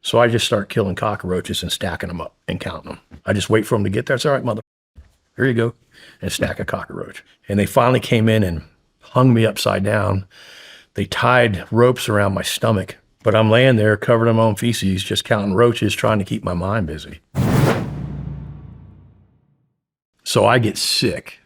So I just start killing cockroaches and stacking them up and counting them. I just wait for them to get there. It's all right, mother. Here you go. And stack a cockroach. And they finally came in and hung me upside down. They tied ropes around my stomach, but I'm laying there covered in my own feces, just counting roaches, trying to keep my mind busy. So I get sick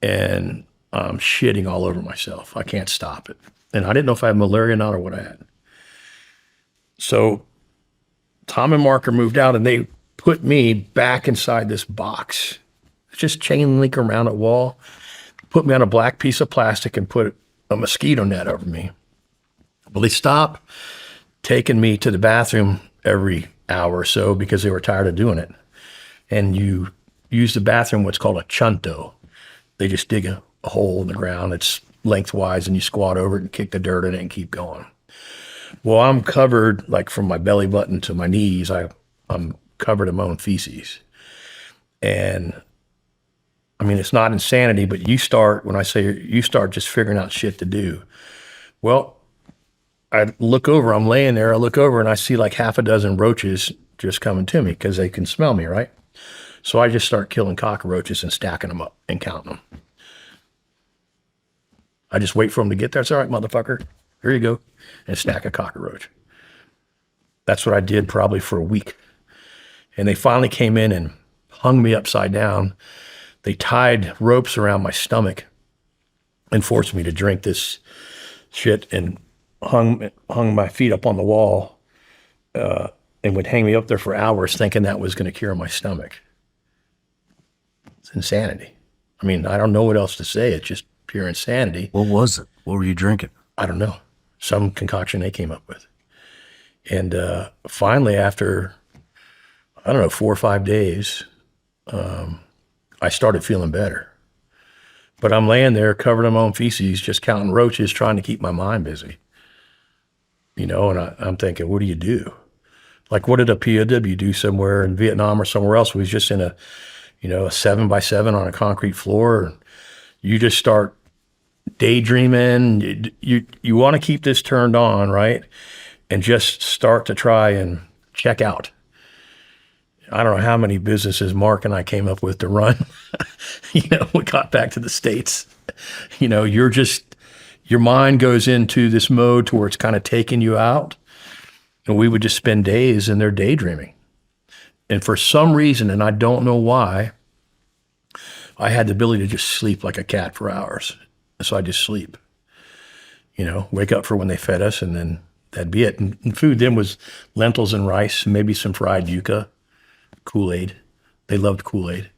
and I'm shitting all over myself. I can't stop it. And I didn't know if I had malaria or not or what I had. So Tom and Mark are moved out and they put me back inside this box. It's just chain link around a wall. Put me on a black piece of plastic and put a mosquito net over me. Well, they stopped taking me to the bathroom every hour or so because they were tired of doing it. And you use the bathroom, what's called a chunto. They just dig a hole in the ground. It's lengthwise and you squat over it and kick the dirt in it and keep going. Well, I'm covered like from my belly button to my knees. I'm covered in my own feces. And I mean, it's not insanity, but when I say you start just figuring out shit to do. Well, I look over, I'm laying there, I look over and I see like half a dozen roaches just coming to me because they can smell me, right? So I just start killing cockroaches and stacking them up and counting them. I just wait for them to get there. It's all right, motherfucker. Here you go. And stack a cockroach. That's what I did probably for a week. And they finally came in and hung me upside down. They tied ropes around my stomach and forced me to drink this shit and hung my feet up on the wall and would hang me up there for hours thinking that was going to cure my stomach. It's insanity. I mean, I don't know what else to say. It's just pure insanity. What was it? What were you drinking? I don't know. Some concoction they came up with. And finally, after, I don't know, 4 or 5 days, I started feeling better. But I'm laying there covered in my own feces, just counting roaches, trying to keep my mind busy. You know, and I'm thinking, what do you do? Like, what did a POW do somewhere in Vietnam or somewhere else? We was just in a 7x7 on a concrete floor. You just start daydreaming. You want to keep this turned on, right? And just start to try and check out. I don't know how many businesses Mark and I came up with to run. We got back to the States. Your mind goes into this mode to where it's kind of taking you out. And we would just spend days in there daydreaming. And for some reason, and I don't know why, I had the ability to just sleep like a cat for hours. So I just sleep, wake up for when they fed us, and then that'd be it. And food then was lentils and rice, maybe some fried yuca, Kool-Aid. They loved Kool-Aid.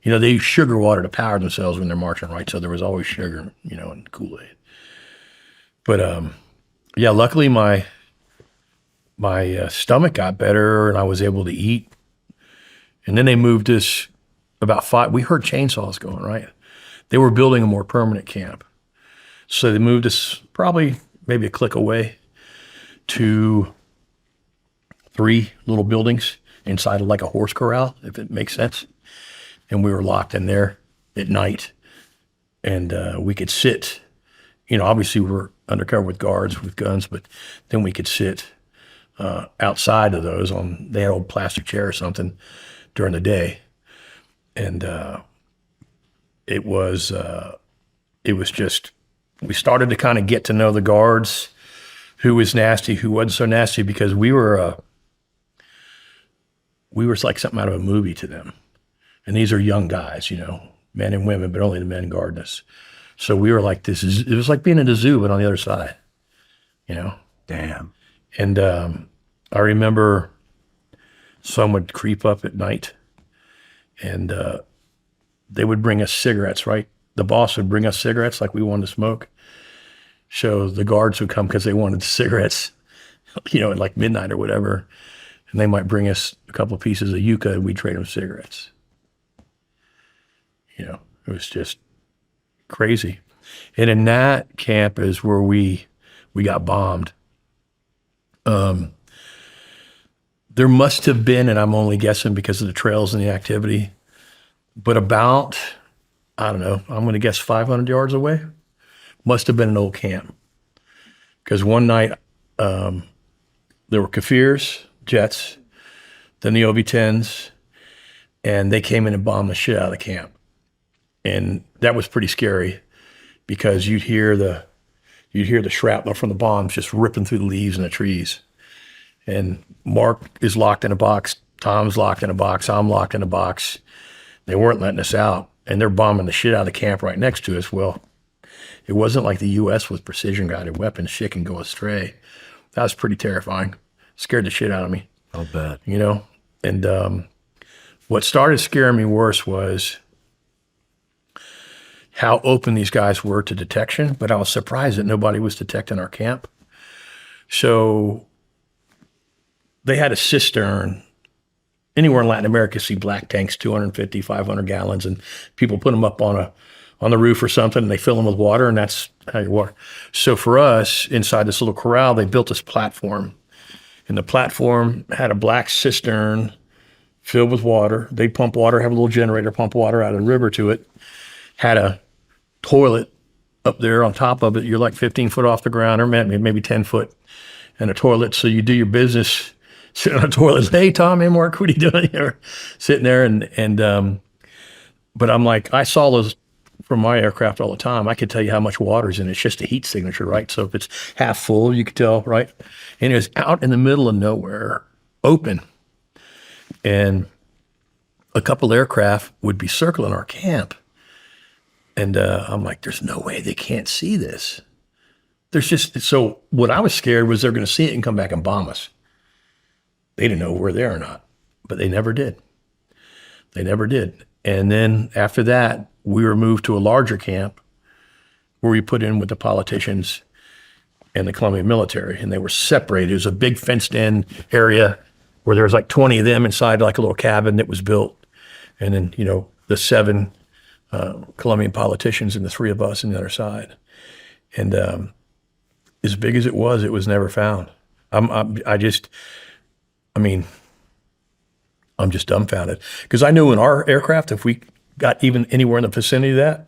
They use sugar water to power themselves when they're marching, right? So there was always sugar, in Kool-Aid. But luckily my stomach got better and I was able to eat. And then they moved us about 5. We heard chainsaws going, right? They were building a more permanent camp. So they moved us probably maybe a click away to 3 little buildings inside of like a horse corral, if it makes sense. And we were locked in there at night. And we could sit, obviously we were undercover with guards with guns, but then we could sit outside of those they had old plastic chair or something during the day. And it was just, we started to kind of get to know the guards, who was nasty, who wasn't so nasty, because we were like something out of a movie to them. And these are young guys, men and women, but only the men guarding us. So we were like, it was like being in a zoo, but on the other side, Damn. And I remember some would creep up at night and they would bring us cigarettes, right? The boss would bring us cigarettes like we wanted to smoke. So the guards would come because they wanted cigarettes, at like midnight or whatever. And they might bring us a couple of pieces of yucca and we'd trade them cigarettes. It was just crazy. And in that camp is where we got bombed. There must have been, and I'm only guessing because of the trails and the activity, but about, I don't know, I'm going to guess 500 yards away, must have been an old camp. Because one night, there were Kafirs, jets, then the OV-10s, and they came in and bombed the shit out of the camp. And that was pretty scary because you'd hear the shrapnel from the bombs just ripping through the leaves and the trees. And Mark is locked in a box, Tom's locked in a box, I'm locked in a box. They weren't letting us out, and they're bombing the shit out of the camp right next to us. Well, it wasn't like the U.S. with precision-guided weapons. Shit can go astray. That was pretty terrifying. Scared the shit out of me. I'll bet. You know? And what started scaring me worse was how open these guys were to detection, but I was surprised that nobody was detecting our camp. So they had a cistern. Anywhere in Latin America, see black tanks, 250, 500 gallons, and people put them up on the roof or something, and they fill them with water, and that's how you water. So for us, inside this little corral, they built this platform, and the platform had a black cistern filled with water. They pump water, have a little generator, pump water out of the river to it, had a toilet up there on top of it. You're like 15 foot off the ground, or maybe 10 foot, and a toilet. So you do your business sitting on a toilet. Hey, Tom, hey, Mark, what are you doing here? Sitting there, but I'm like, I saw those from my aircraft all the time. I could tell you how much water's in it. It's just a heat signature, right? So if it's half full, you could tell, right? And it was out in the middle of nowhere, open. And a couple aircraft would be circling our camp. And I'm like, there's no way they can't see this. So what I was scared was they're going to see it and come back and bomb us. They didn't know we're there or not, but they never did. They never did. And then after that, we were moved to a larger camp where we put in with the politicians and the Colombian military, and they were separated. It was a big fenced-in area where there was like 20 of them inside like a little cabin that was built. And then, the 7 Colombian politicians and the 3 of us on the other side. And as big as it was never found. I'm just dumbfounded because I knew in our aircraft, if we got even anywhere in the vicinity of that,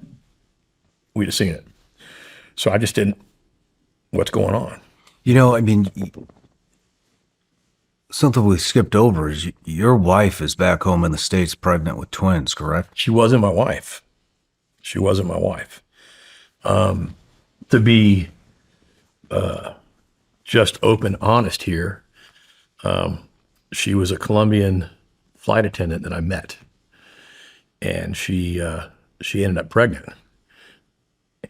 we'd have seen it. So I just didn't. What's going on? Something we skipped over is your wife is back home in the States pregnant with twins, correct? She wasn't my wife. To be just open, honest here, she was a Colombian flight attendant that I met, and she ended up pregnant.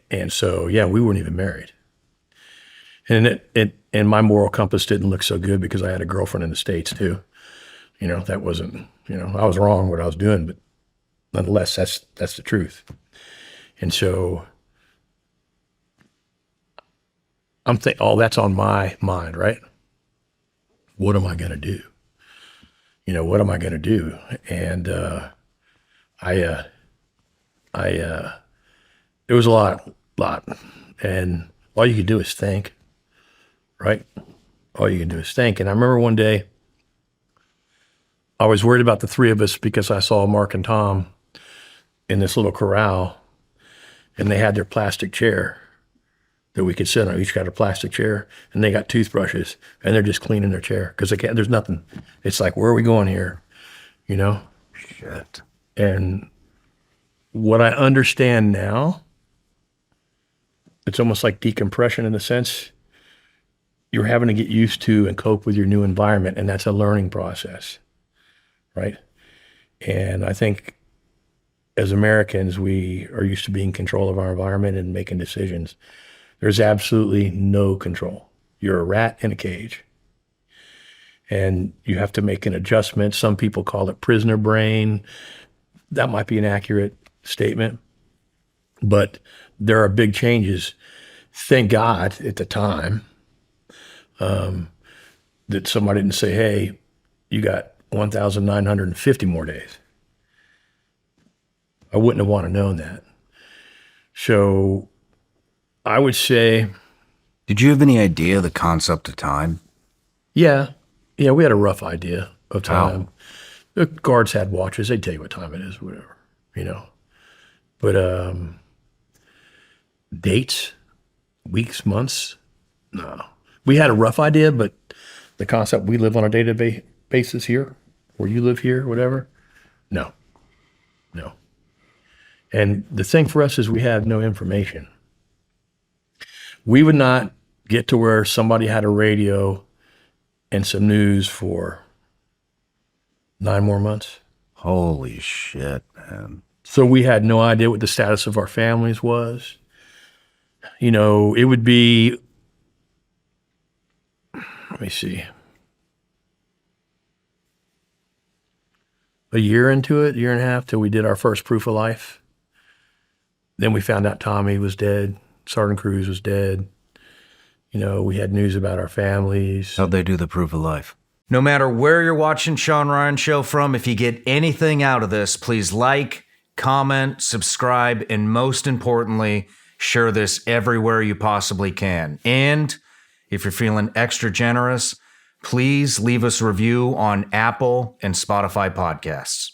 And so, yeah, we weren't even married. And and my moral compass didn't look so good because I had a girlfriend in the States too. That wasn't, I was wrong what I was doing, but nonetheless, that's the truth. And so I'm thinking, oh, that's on my mind, right? What am I going to do? What am I going to do? And it was a lot. And all you could do is think, right? All you can do is think. And I remember one day, I was worried about the 3 of us because I saw Mark and Tom in this little corral, and they had their plastic chair that we could sit on. Each got a plastic chair, and they got toothbrushes, and they're just cleaning their chair because there's nothing. It's like, where are we going here? Shit. And what I understand now, it's almost like decompression in the sense you're having to get used to and cope with your new environment, and that's a learning process, right? And I think as Americans, we are used to being in control of our environment and making decisions. There's absolutely no control. You're a rat in a cage. And you have to make an adjustment. Some people call it prisoner brain. That might be an accurate statement. But there are big changes. Thank God at the time that somebody didn't say, hey, you got 1,950 more days. I wouldn't have wanted to known that. So I would say. Did you have any idea of the concept of time? Yeah, we had a rough idea of time. Wow. The guards had watches. They'd tell you what time it is, whatever, But dates, weeks, months, no. We had a rough idea, but the concept we live on a day-to-day basis here, or you live here, whatever. No. And the thing for us is we have no information. We would not get to where somebody had a radio and some news for 9 more months. Holy shit, man. So we had no idea what the status of our families was. You know, it would be, let me see, a year into it, year and a half, till we did our first proof of life. Then we found out Tommy was dead. Sergeant Cruz was dead. You know, we had news about our families. How'd they do the proof of life? No matter where you're watching Shawn Ryan Show from, if you get anything out of this, please like, comment, subscribe, and most importantly, share this everywhere you possibly can. And if you're feeling extra generous, please leave us a review on Apple and Spotify podcasts.